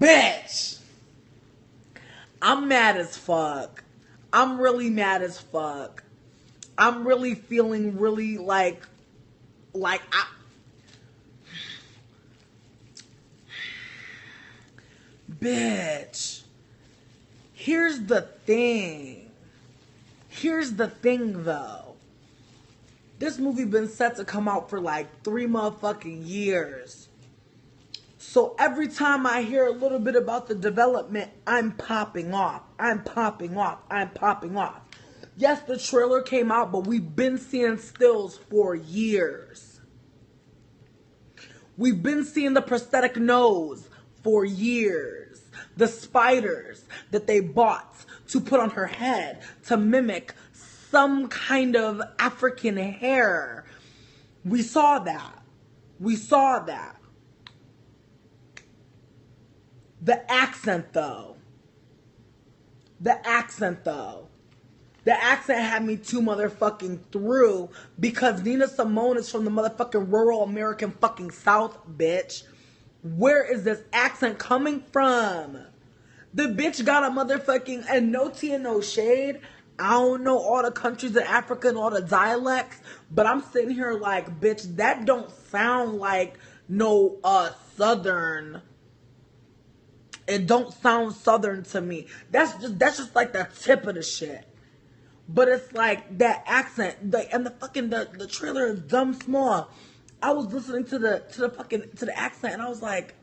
Bitch! I'm mad as fuck. I'm really mad as fuck. I'm really feeling really like I... Bitch. Here's the thing. Here's the thing, though. This movie been set to come out for like 3 motherfucking years. So every time I hear a little bit about the development, I'm popping off. I'm popping off. I'm popping off. Yes, the trailer came out, but we've been seeing stills for years. We've been seeing the prosthetic nose for years. The spiders that they bought to put on her head to mimic some kind of African hair. We saw that. We saw that. The accent, though. The accent, though. The accent had me too motherfucking through because Nina Simone is from the motherfucking rural American fucking South, bitch. Where is this accent coming from? The bitch got a motherfucking, and no tea and no shade. I don't know all the countries in Africa and all the dialects, but I'm sitting here like, bitch, that don't sound like no Southern. It don't sound Southern to me. That's just like the tip of the shit. But it's like that accent, and the trailer is dumb small. I was listening to the accent, and I was like,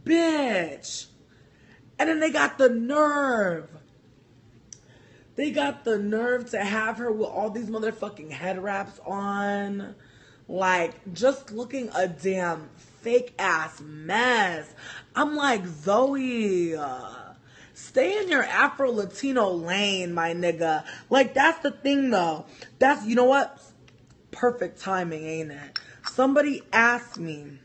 bitch. And then they got the nerve. They got the nerve to have her with all these motherfucking head wraps on. Like, just looking a damn fake ass mess. I'm like, Zoe, stay in your Afro-Latino lane, my nigga. Like, that's the thing, though. That's, you know what? Perfect timing, ain't it? Somebody asked me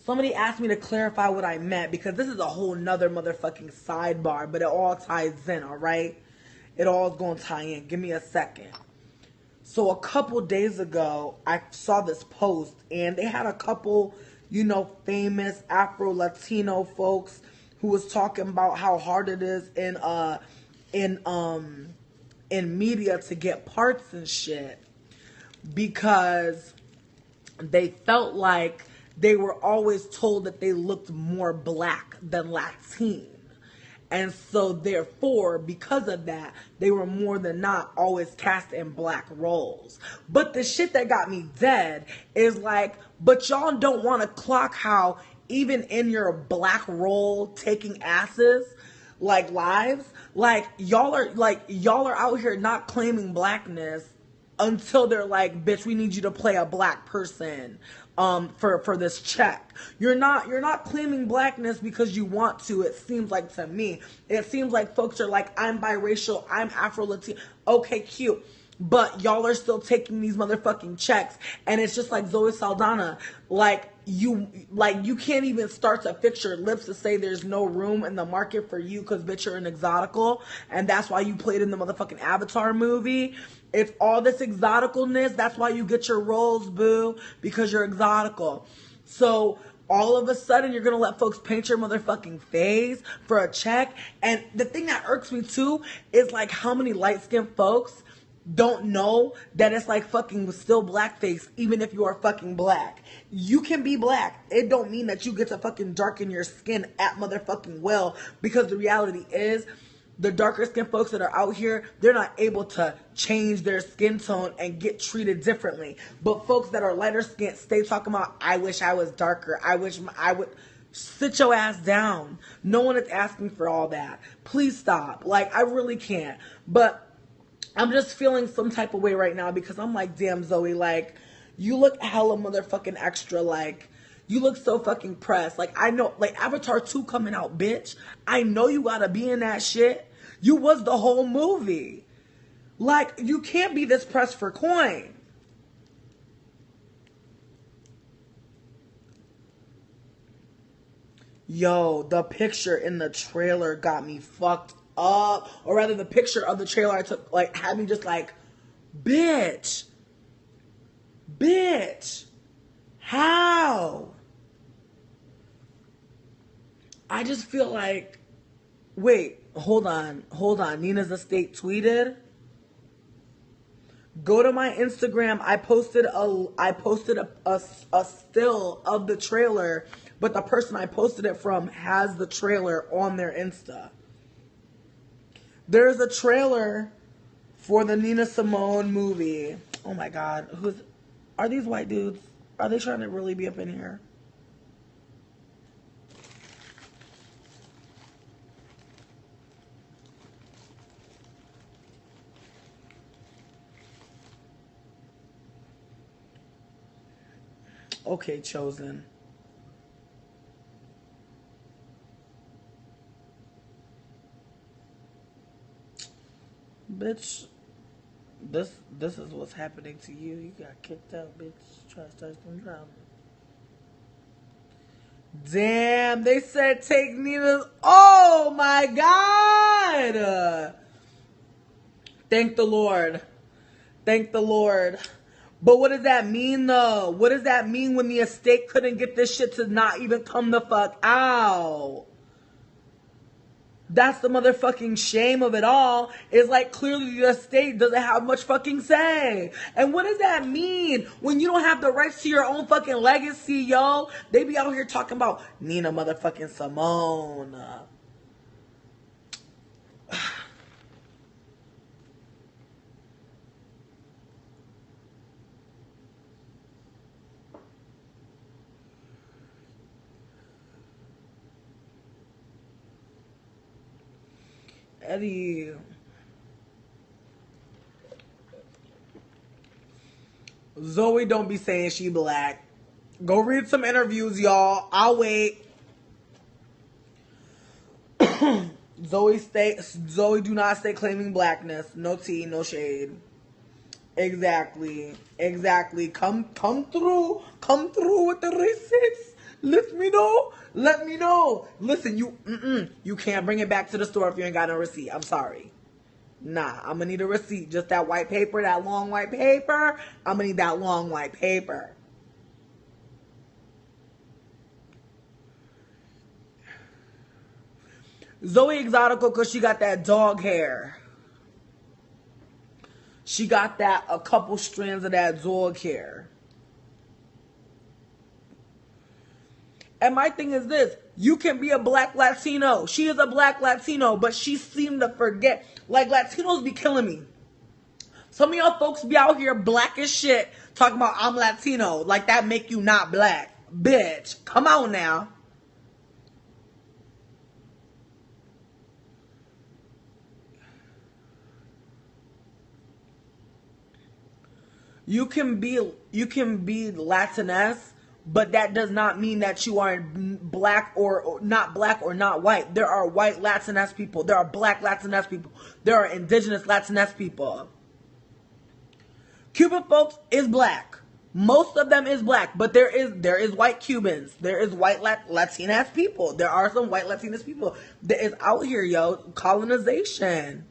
to clarify what I meant, because this is a whole nother motherfucking sidebar, but it all ties in, all right? It all is going to tie in. Give me a second. So a couple days ago, I saw this post, and they had a couple, you know, famous Afro-Latino folks who was talking about how hard it is in media to get parts and shit, because they felt like they were always told that they looked more black than Latin. And so therefore, because of that, they were more than not always cast in black roles. But the shit that got me dead is like, but y'all don't want to clock how even in your black role taking asses, like lives, like y'all are out here not claiming blackness until they're like, bitch, we need you to play a black person for this check. You're not claiming blackness because you want to. It seems like, to me, it seems like folks are like, I'm biracial, I'm Afro-Latino. Okay, cute. But y'all are still taking these motherfucking checks, and it's just like Zoe Saldana, like you can't even start to fix your lips to say there's no room in the market for you because bitch, you're an exotical, and that's why you played in the motherfucking Avatar movie. It's all this exoticalness. That's why you get your roles, boo, because you're exotical. So all of a sudden, you're going to let folks paint your motherfucking face for a check. And the thing that irks me, too, is like how many light-skinned folks don't know that it's like fucking still blackface, even if you are fucking black. You can be black. It don't mean that you get to fucking darken your skin at motherfucking will, because the reality is, the darker skinned folks that are out here, they're not able to change their skin tone and get treated differently. But folks that are lighter skinned stay talking about, I wish I was darker. I wish I would. Sit your ass down. No one is asking for all that. Please stop. Like, I really can't. But I'm just feeling some type of way right now because I'm like, damn, Zoe, like, you look hella motherfucking extra, like, you look so fucking pressed. Like, I know, like, Avatar 2 coming out, bitch. I know you gotta be in that shit. You was the whole movie. Like, you can't be this pressed for coin. Yo, the picture in the trailer got me fucked up. Or rather, the picture of the trailer I took, like, had me just like, bitch. Bitch. How? I just feel like, wait, hold on. Nina's Estate tweeted. Go to my Instagram. I posted a still of the trailer, but the person I posted it from has the trailer on their Insta. There's a trailer for the Nina Simone movie. Oh my God. Are these white dudes? Are they trying to really be up in here? Okay, Chosen. Bitch, this is what's happening to you. You got kicked out, bitch. Try to start some drama. Damn, they said take Nina's. Oh my God! Thank the Lord. Thank the Lord. But what does that mean, though? What does that mean when the estate couldn't get this shit to not even come the fuck out? That's the motherfucking shame of it all. It's like clearly the estate doesn't have much fucking say. And what does that mean when you don't have the rights to your own fucking legacy, yo? They be out here talking about Nina motherfucking Simone. Eddie. Zoe don't be saying she black. Go read some interviews, y'all. I'll wait. Zoe do not stay claiming blackness. No tea, no shade. Exactly. Come through with the receipts. Let me know. Listen, you can't bring it back to the store if you ain't got no receipt. I'm sorry. Nah, I'm gonna need a receipt. Just that white paper, that long white paper. I'm gonna need that long white paper. Zoe Exotical, because she got that dog hair. She got a couple strands of that dog hair. And my thing is this, you can be a black Latino. She is a black Latino, but she seemed to forget. Like, Latinos be killing me. Some of y'all folks be out here black as shit talking about I'm Latino. Like that make you not black. Bitch, come on now. You can be Latinx, but that does not mean that you are black or not white. There are white Latinx people. There are black Latinx people. There are indigenous Latinx people. Cuban folks is black. Most of them is black, but there is white Cubans. There is white Latinx people. There are some white Latinx people that is out here, yo. Colonization.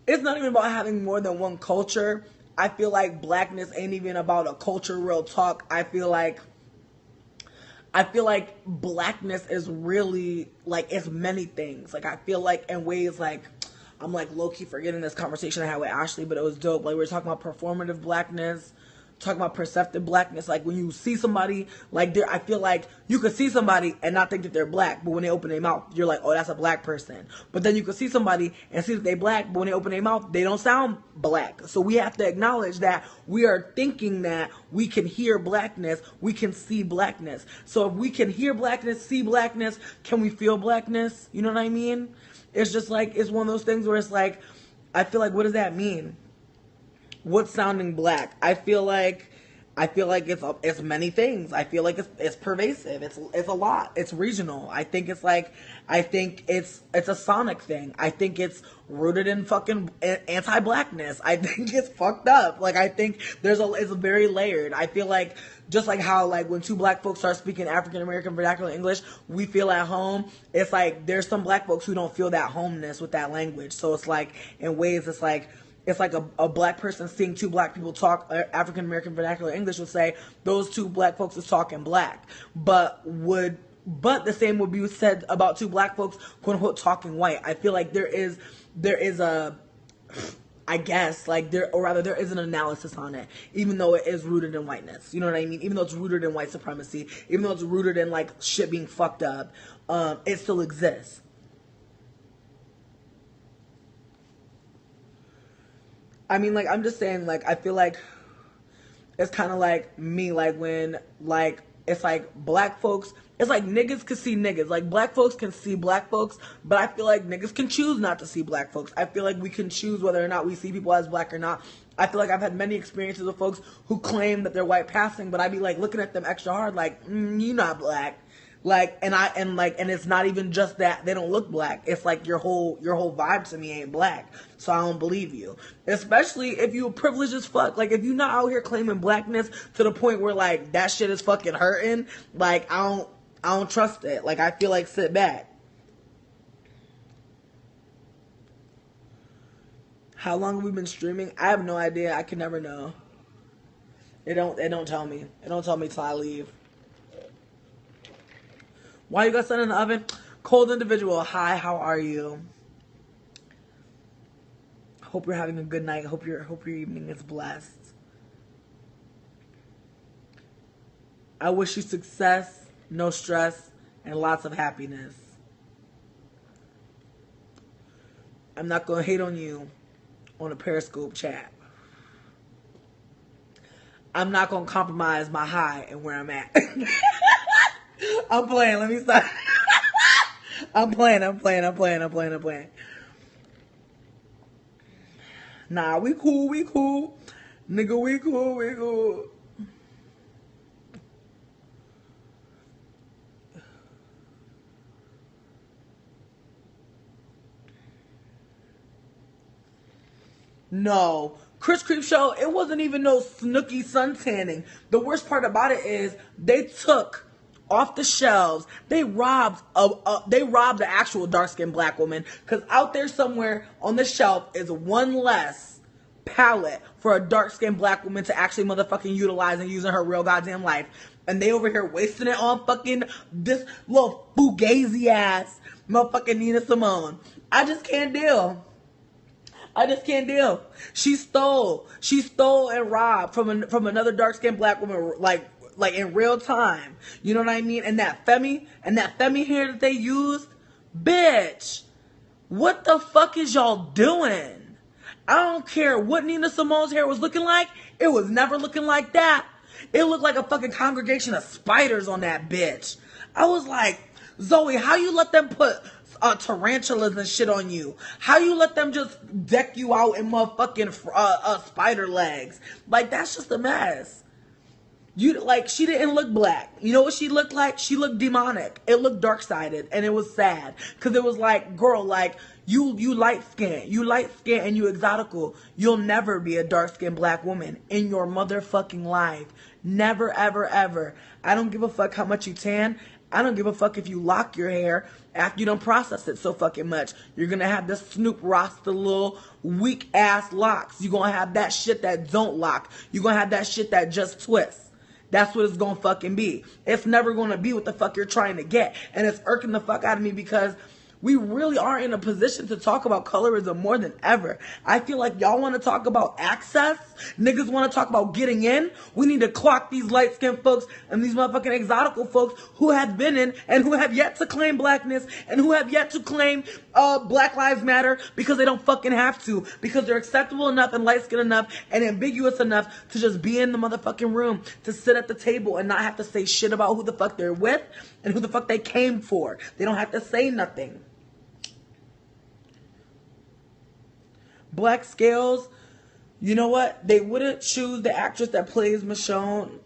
It's not even about having more than one culture. I feel like blackness ain't even about a culture, real talk. I feel like blackness is really, like, it's many things. Like, I feel like in ways, like, I'm, like, low-key forgetting this conversation I had with Ashley, but it was dope. Like, we were talking about performative blackness, talking about perceptive blackness. Like, when you see somebody, like, I feel like you could see somebody and not think that they're black, but when they open their mouth, you're like, oh, that's a black person. But then you could see somebody and see that they're black, but when they open their mouth, they don't sound black. So we have to acknowledge that we are thinking that we can hear blackness, we can see blackness. So if we can hear blackness, see blackness, can we feel blackness? You know what I mean? It's just like, it's one of those things where it's like, I feel like, what does that mean? What's sounding black? I feel like it's many things. I feel like it's pervasive. It's a lot. It's regional. I think it's a sonic thing. I think it's rooted in fucking anti-blackness. I think it's fucked up. Like, I think it's very layered. I feel like just like how, like, when two black folks start speaking African American vernacular English, we feel at home. It's like there's some black folks who don't feel that homeness with that language. So it's like, in ways, it's like it's like a black person seeing two black people talk African American vernacular English would say those two black folks is talking black, but the same would be said about two black folks, quote unquote, talking white. I feel like there is a, I guess, like there is an analysis on it, even though it is rooted in whiteness. You know what I mean? Even though it's rooted in white supremacy, even though it's rooted in like shit being fucked up, it still exists. I mean, like, I'm just saying, like, I feel like it's kind of like me, like, when, like, it's like black folks, it's like niggas can see niggas. Like, black folks can see black folks, but I feel like niggas can choose not to see black folks. I feel like we can choose whether or not we see people as black or not. I feel like I've had many experiences with folks who claim that they're white passing, but I be, like, looking at them extra hard, like, you not black. Like, and it's not even just that they don't look black. It's like your whole vibe to me ain't black. So I don't believe you. Especially if you privileged as fuck. Like, if you're not out here claiming blackness to the point where, like, that shit is fucking hurting, like, I don't trust it. Like, I feel like sit back. How long have we been streaming? I have no idea. I can never know. It don't tell me. It don't tell me till I leave. Why you got something in the oven? Cold individual. Hi, how are you? Hope you're having a good night. Hope your evening is blessed. I wish you success, no stress, and lots of happiness. I'm not gonna hate on you on a Periscope chat. I'm not gonna compromise my high and where I'm at. I'm playing. Let me stop. I'm playing. Nah, we cool. Nigga, we cool. No. Chris Creepshow, it wasn't even no snooky suntanning. The worst part about it is they took off the shelves, they robbed the actual dark-skinned black woman, because out there somewhere on the shelf is one less palette for a dark-skinned black woman to actually motherfucking utilize and use in her real goddamn life. And they over here wasting it on fucking this little fugazi ass motherfucking Nina Simone. I just can't deal. She stole and robbed from another dark-skinned black woman, like in real time. You know what I mean? And that femi hair that they used, bitch, what the fuck is y'all doing? I don't care what Nina Simone's hair was looking like. It was never looking like that. It looked like a fucking congregation of spiders on that bitch. I was like, Zoe, how you let them put tarantulas and shit on you? How you let them just deck you out in motherfucking spider legs? Like, that's just a mess. She didn't look black. You know what she looked like? She looked demonic. It looked dark-sided, and it was sad. Because it was like, girl, like, you light-skinned. You light-skinned and you exotical. You'll never be a dark-skinned black woman in your motherfucking life. Never, ever, ever. I don't give a fuck how much you tan. I don't give a fuck if you lock your hair after you don't process it so fucking much. You're gonna have the Snoop Rasta little weak-ass locks. You're gonna have that shit that don't lock. You're gonna have that shit that just twists. That's what it's gonna fucking be. It's never gonna be what the fuck you're trying to get. And it's irking the fuck out of me because we really are in a position to talk about colorism more than ever. I feel like y'all want to talk about access. Niggas want to talk about getting in. We need to clock these light-skinned folks and these motherfucking exotical folks who have been in and who have yet to claim blackness and who have yet to claim Black Lives Matter because they don't fucking have to. Because they're acceptable enough and light-skinned enough and ambiguous enough to just be in the motherfucking room, to sit at the table and not have to say shit about who the fuck they're with and who the fuck they came for. They don't have to say nothing. Black Scales, you know what? They wouldn't choose the actress that plays Michonne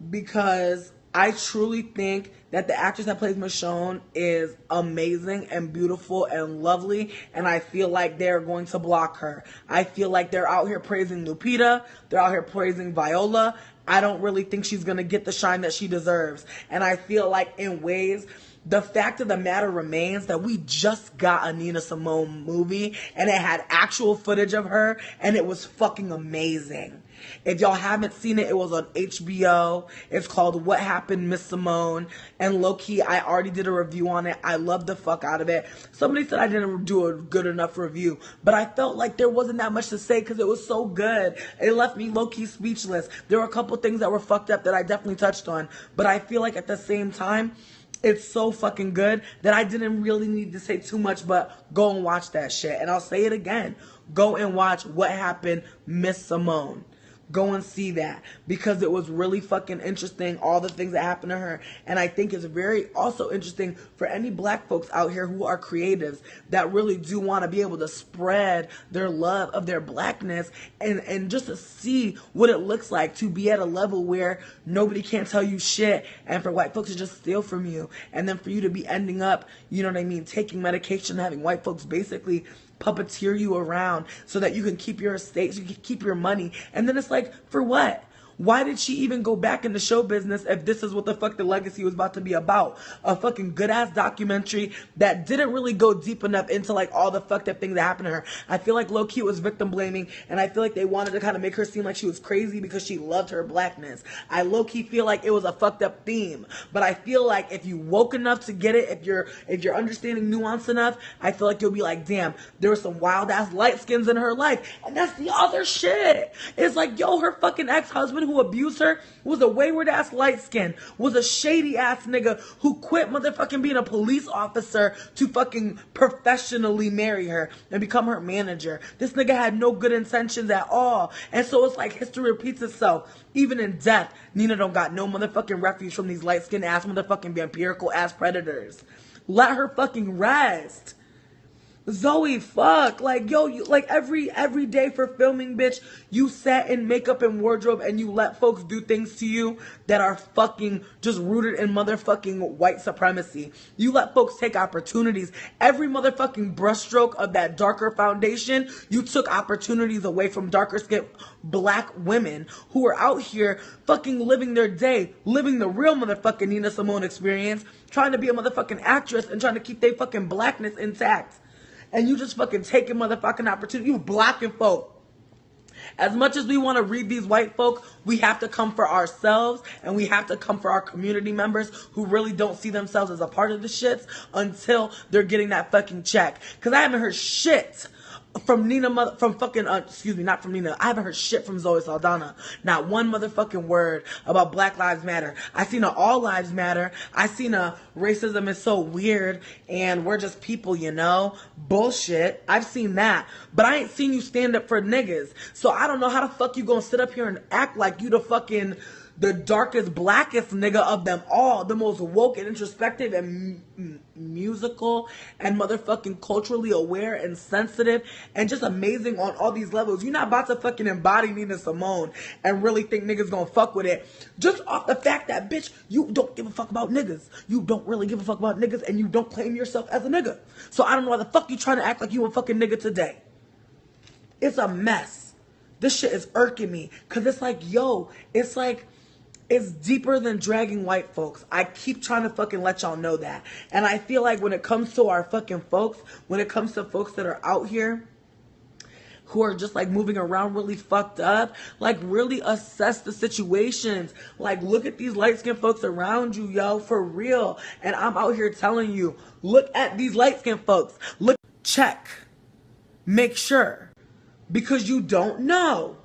because I truly think that the actress that plays Michonne is amazing and beautiful and lovely, and I feel like they're going to block her. I feel like they're out here praising Lupita. They're out here praising Viola. I don't really think she's going to get the shine that she deserves. And I feel like in ways the fact of the matter remains that we just got a Nina Simone movie and it had actual footage of her and it was fucking amazing. If y'all haven't seen it, it was on HBO. It's called What Happened, Miss Simone. And low-key, I already did a review on it. I loved the fuck out of it. Somebody said I didn't do a good enough review, but I felt like there wasn't that much to say because it was so good. It left me low-key speechless. There were a couple things that were fucked up that I definitely touched on, but I feel like at the same time, it's so fucking good that I didn't really need to say too much, but go and watch that shit. And I'll say it again. Go and watch What Happened, Miss Simone. Go and see that because it was really fucking interesting, all the things that happened to her. And I think it's very also interesting for any black folks out here who are creatives that really do want to be able to spread their love of their blackness and just to see what it looks like to be at a level where nobody can't tell you shit and for white folks to just steal from you. And then for you to be ending up, you know what I mean, taking medication, having white folks basically puppeteer you around so that you can keep your estates, you can keep your money. And then it's like, for what? Why did she even go back into show business if this is what the fuck the legacy was about to be about? A fucking good-ass documentary that didn't really go deep enough into, like, all the fucked up things that happened to her. I feel like low-key was victim-blaming, and I feel like they wanted to kind of make her seem like she was crazy because she loved her blackness. I low-key feel like it was a fucked up theme, but I feel like if you woke enough to get it, if you're understanding nuance enough, I feel like you'll be like, damn, there were some wild-ass light skins in her life, and that's the other shit. It's like, yo, her fucking ex-husband who abused her was a wayward ass light skin, was a shady ass nigga who quit motherfucking being a police officer to fucking professionally marry her and become her manager. This nigga had no good intentions at all. And so it's like history repeats itself. Even in death, Nina don't got no motherfucking refuge from these light skinned ass motherfucking vampirical ass predators. Let her fucking rest. Zoe, fuck, like, yo, you, like, every day for filming, bitch, you sat in makeup and wardrobe and you let folks do things to you that are fucking just rooted in motherfucking white supremacy. You let folks take opportunities. Every motherfucking brushstroke of that darker foundation, you took opportunities away from darker skinned black women who are out here fucking living their day, living the real motherfucking Nina Simone experience, trying to be a motherfucking actress and trying to keep their fucking blackness intact. And you just fucking taking motherfucking opportunity. You blocking folk. As much as we want to read these white folk, we have to come for ourselves and we have to come for our community members who really don't see themselves as a part of the shits until they're getting that fucking check. Because I haven't heard shit from Nina, from fucking, excuse me, not from Nina. I haven't heard shit from Zoe Saldana. Not one motherfucking word about Black Lives Matter. I seen a All Lives Matter. I seen a racism is so weird and we're just people, you know? Bullshit. I've seen that. But I ain't seen you stand up for niggas. So I don't know how the fuck you gonna sit up here and act like you the fucking the darkest, blackest nigga of them all, the most woke and introspective and musical and motherfucking culturally aware and sensitive and just amazing on all these levels. You're not about to fucking embody Nina Simone and really think niggas gonna fuck with it just off the fact that, bitch, you don't give a fuck about niggas. You don't really give a fuck about niggas and you don't claim yourself as a nigga. So I don't know why the fuck you trying to act like you a fucking nigga today. It's a mess. This shit is irking me because it's like, yo, it's like, it's deeper than dragging white folks. I keep trying to fucking let y'all know that. And I feel like when it comes to our fucking folks, when it comes to folks that are out here who are just like moving around really fucked up, like really assess the situations. Like look at these light-skinned folks around you, yo, for real. And I'm out here telling you, look at these light-skinned folks. Look, check, make sure, because you don't know.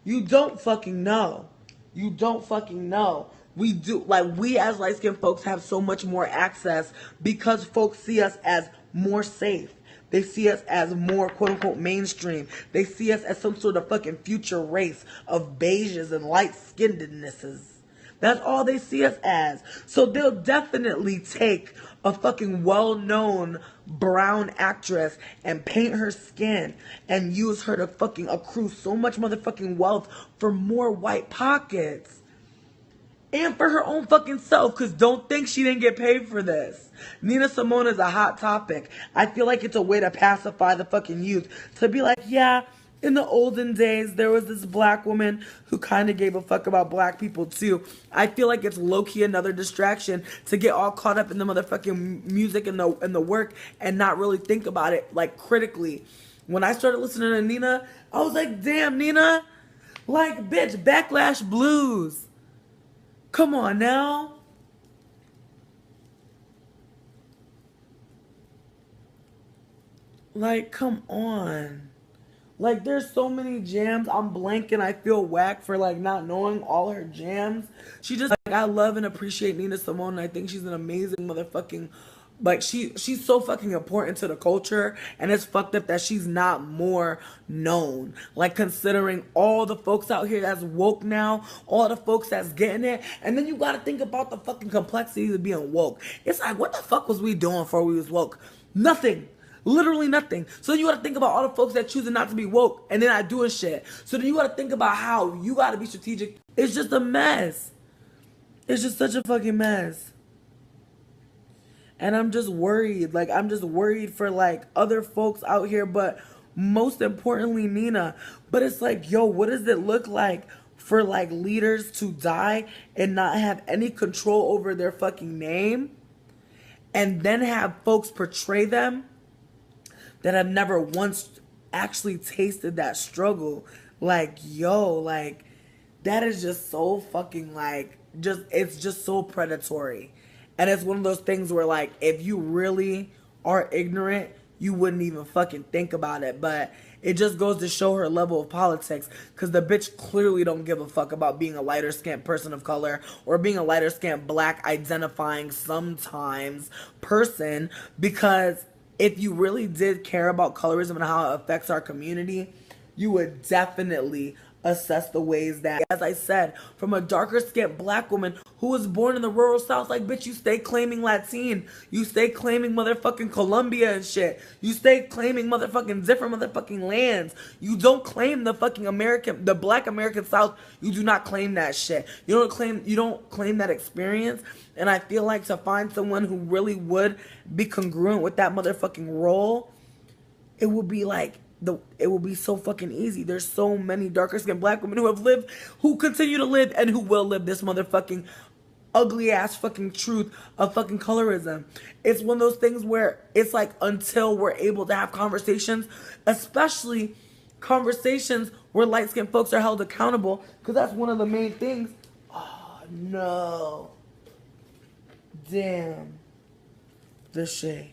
You don't fucking know. You don't fucking know. We do, like, we as light-skinned folks have so much more access because folks see us as more safe. They see us as more quote-unquote mainstream. They see us as some sort of fucking future race of beiges and light-skinnednesses. That's all they see us as. So they'll definitely take a fucking well-known brown actress and paint her skin and use her to fucking accrue so much motherfucking wealth for more white pockets. And for her own fucking self, because don't think she didn't get paid for this. Nina Simone is a hot topic. I feel like it's a way to pacify the fucking youth. To be like, yeah, in the olden days, there was this black woman who kind of gave a fuck about black people too. I feel like it's low-key another distraction to get all caught up in the motherfucking music and the work and not really think about it like critically. When I started listening to Nina, I was like, damn, Nina, like, bitch, Backlash Blues. Come on now. Like, come on. Like, there's so many jams. I'm blanking. I feel whack for, like, not knowing all her jams. She just, like, I love and appreciate Nina Simone. And I think she's an amazing motherfucking, like, she's so fucking important to the culture. And it's fucked up that she's not more known. Like, considering all the folks out here that's woke now, all the folks that's getting it. And then you gotta think about the fucking complexities of being woke. It's like, what the fuck was we doing before we was woke? Nothing. Literally nothing. So then you gotta think about all the folks that choosing not to be woke and then not doing shit. So then you gotta think about how you gotta be strategic. It's just a mess. It's just such a fucking mess. And I'm just worried. Like, I'm just worried for, like, other folks out here, but most importantly, Nina. But it's like, yo, what does it look like for, like, leaders to die and not have any control over their fucking name? And then have folks portray them that have never once actually tasted that struggle. Like, yo, like, that is just so fucking, like, it's just so predatory. And it's one of those things where, like, if you really are ignorant, you wouldn't even fucking think about it. But it just goes to show her level of politics, because the bitch clearly don't give a fuck about being a lighter skinned person of color or being a lighter skinned black identifying sometimes person, because if you really did care about colorism and how it affects our community, you would definitely assess the ways that, as I said, from a darker skinned black woman who was born in the rural South, like, bitch, you stay claiming Latin, you stay claiming motherfucking Colombia and shit, you stay claiming motherfucking different motherfucking lands. You don't claim the fucking the black American South. You do not claim that shit. You don't claim that experience. And I feel like to find someone who really would be congruent with that motherfucking role, it would be like, it will be so fucking easy. There's so many darker skinned black women who have lived, who continue to live, and who will live this motherfucking ugly ass fucking truth of fucking colorism. It's one of those things where it's like, until we're able to have conversations, especially conversations where light skinned folks are held accountable, because that's one of the main things. Oh no. Damn. The shade.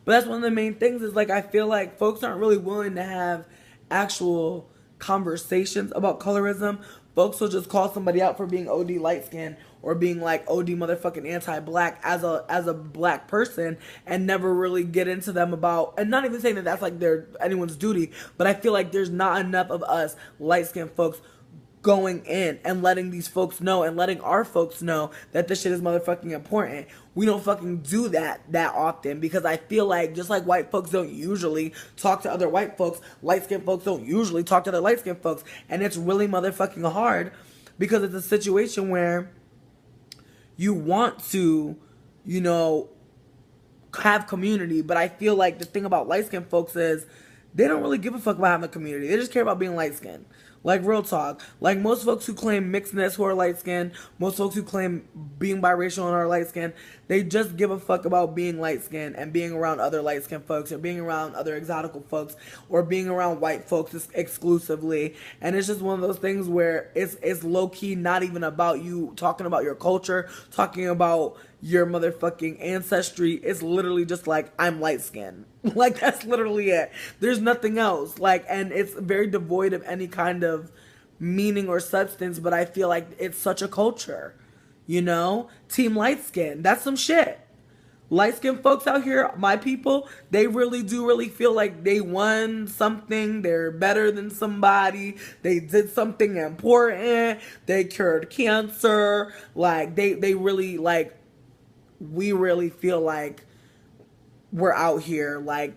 But that's one of the main things, is like, I feel like folks aren't really willing to have actual conversations about colorism. Folks will just call somebody out for being OD light skinned or being like OD motherfucking anti-black as a black person, and never really get into them about, and not even saying that that's like anyone's duty, but I feel like there's not enough of us light skinned folks going in and letting these folks know and letting our folks know that this shit is motherfucking important. We don't fucking do that often, because I feel like, just like white folks don't usually talk to other white folks, light-skinned folks don't usually talk to other light-skinned folks. And it's really motherfucking hard, because it's a situation where you want to, you know, have community, but I feel like the thing about light-skinned folks is they don't really give a fuck about having a community. They just care about being light-skinned. Like, real talk. Like, most folks who claim mixedness who are light-skinned, most folks who claim being biracial and are light-skinned, they just give a fuck about being light-skinned and being around other light-skinned folks, or being around other exotical folks, or being around white folks exclusively. And it's just one of those things where it's low-key not even about you talking about your culture, talking about your motherfucking ancestry. It's literally just like, I'm light-skinned. Like, that's literally it. There's nothing else. Like, and it's very devoid of any kind of meaning or substance, but I feel like it's such a culture, you know? Team light skin, that's some shit. Light skinned folks out here, my people, they really do really feel like they won something. They're better than somebody. They did something important. They cured cancer. Like, they really, like, we really feel like we're out here, like,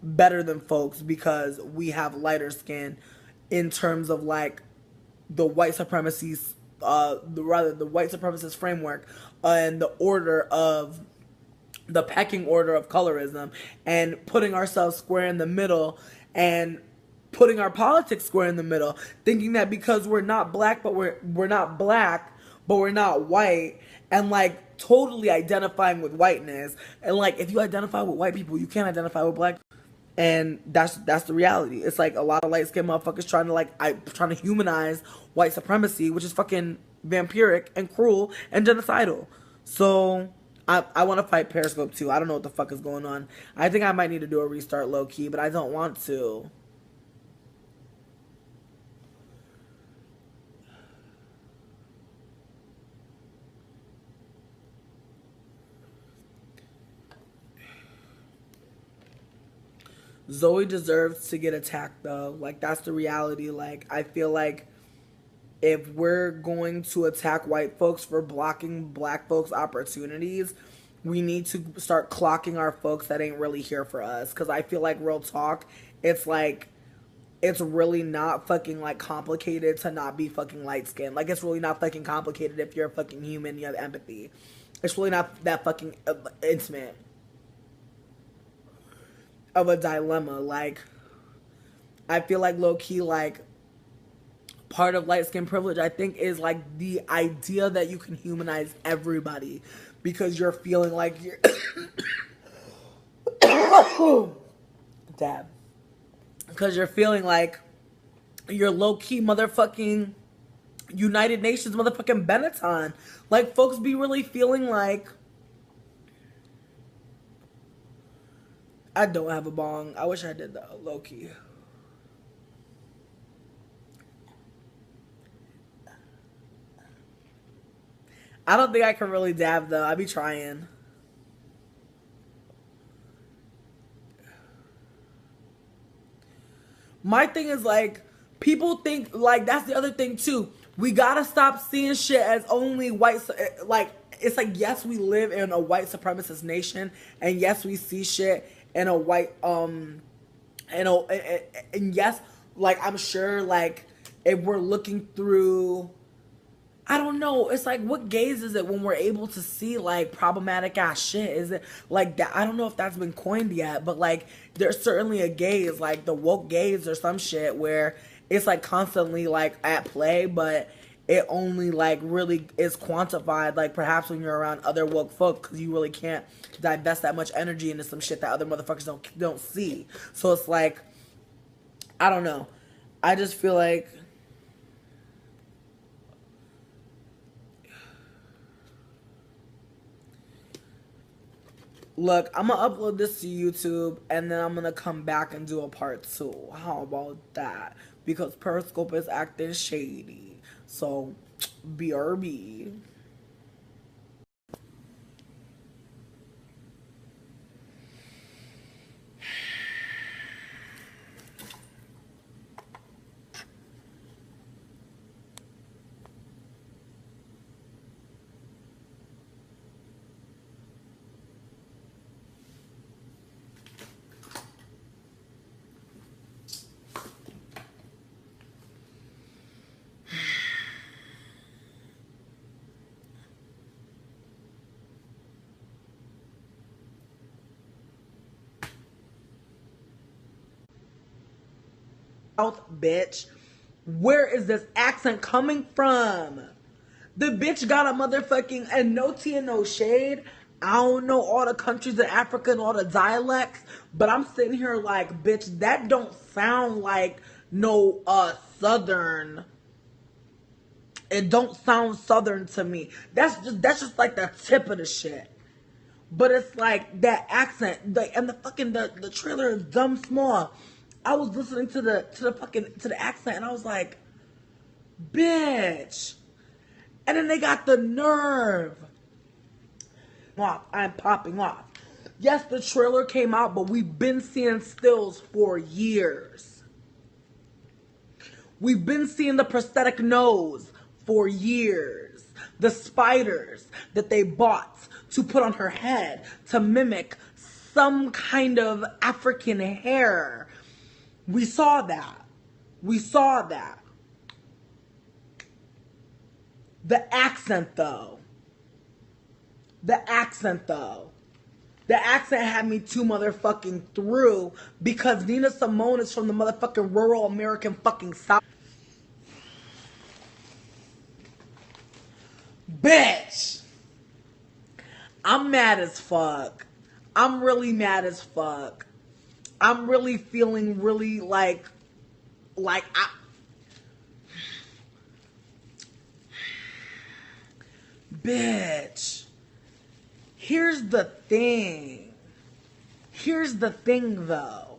better than folks because we have lighter skin, in terms of, like, the white supremacy's, the white supremacist framework, and the pecking order of colorism, and putting ourselves square in the middle, and putting our politics square in the middle, thinking that because we're not black, but we're not black, but we're not white, and like totally identifying with whiteness. And like if you identify with white people, you can't identify with black people. And that's the reality. It's like a lot of light skinned motherfuckers trying to humanize white supremacy, which is fucking vampiric and cruel and genocidal. So I want to fight Periscope too. I don't know what the fuck is going on. I think I might need to do a restart low key, but I don't want to. Zoe deserves to get attacked though. Like that's the reality. Like I feel like if we're going to attack white folks for blocking black folks' opportunities, we need to start clocking our folks that ain't really here for us. Cause I feel like real talk, it's like it's really not fucking like complicated to not be fucking light skinned. Like it's really not fucking complicated if you're a fucking human, you have empathy. It's really not that fucking intimate of a dilemma. Like I feel like low key, like part of light skin privilege, I think, is like the idea that you can humanize everybody because you're feeling like you're dab, because you're feeling like you're low key motherfucking United Nations motherfucking Benetton. Like folks be really feeling like I don't have a bong. I wish I did though, low key. I don't think I can really dab though. I be trying. My thing is like, people think like that's the other thing too. We gotta stop seeing shit as only white. Like it's like yes, we live in a white supremacist nation, and yes, we see shit in a white and yes, like I'm sure like if we're looking through, I don't know. It's like, what gaze is it when we're able to see like problematic ass shit? Is it like that? I don't know if that's been coined yet, but like there's certainly a gaze, like the woke gaze or some shit, where it's like constantly like at play, but it only like really is quantified like perhaps when you're around other woke folk, because you really can't divest that much energy into some shit that other motherfuckers don't see. So it's like, I don't know. I just feel like look, I'm gonna upload this to YouTube and then I'm gonna come back and do a part 2. How about that? Because Periscope is acting shady. So, BRB. South, bitch. Where is this accent coming from? The bitch got a motherfucking, and no tea and no shade. I don't know all the countries in Africa and all the dialects, but I'm sitting here like, bitch, that don't sound like no southern. It don't sound southern to me. That's just like the tip of the shit. But it's like that accent, like, and the fucking the trailer is dumb small. I was listening to the accent and I was like, bitch. And then they got the nerve. I'm popping off. Yes, the trailer came out, but we've been seeing stills for years. We've been seeing the prosthetic nose for years. The spiders that they bought to put on her head to mimic some kind of African hair. We saw that. We saw that. The accent though. The accent though. The accent had me too motherfucking through because Nina Simone is from the motherfucking rural American fucking South. Bitch! I'm mad as fuck. I'm really mad as fuck. I'm really feeling really like bitch. Here's the thing. Here's the thing though.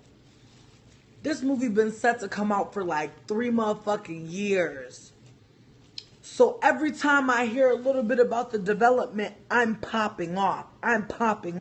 This movie been set to come out for like 3 motherfucking years. So every time I hear a little bit about the development, I'm popping off. I'm popping.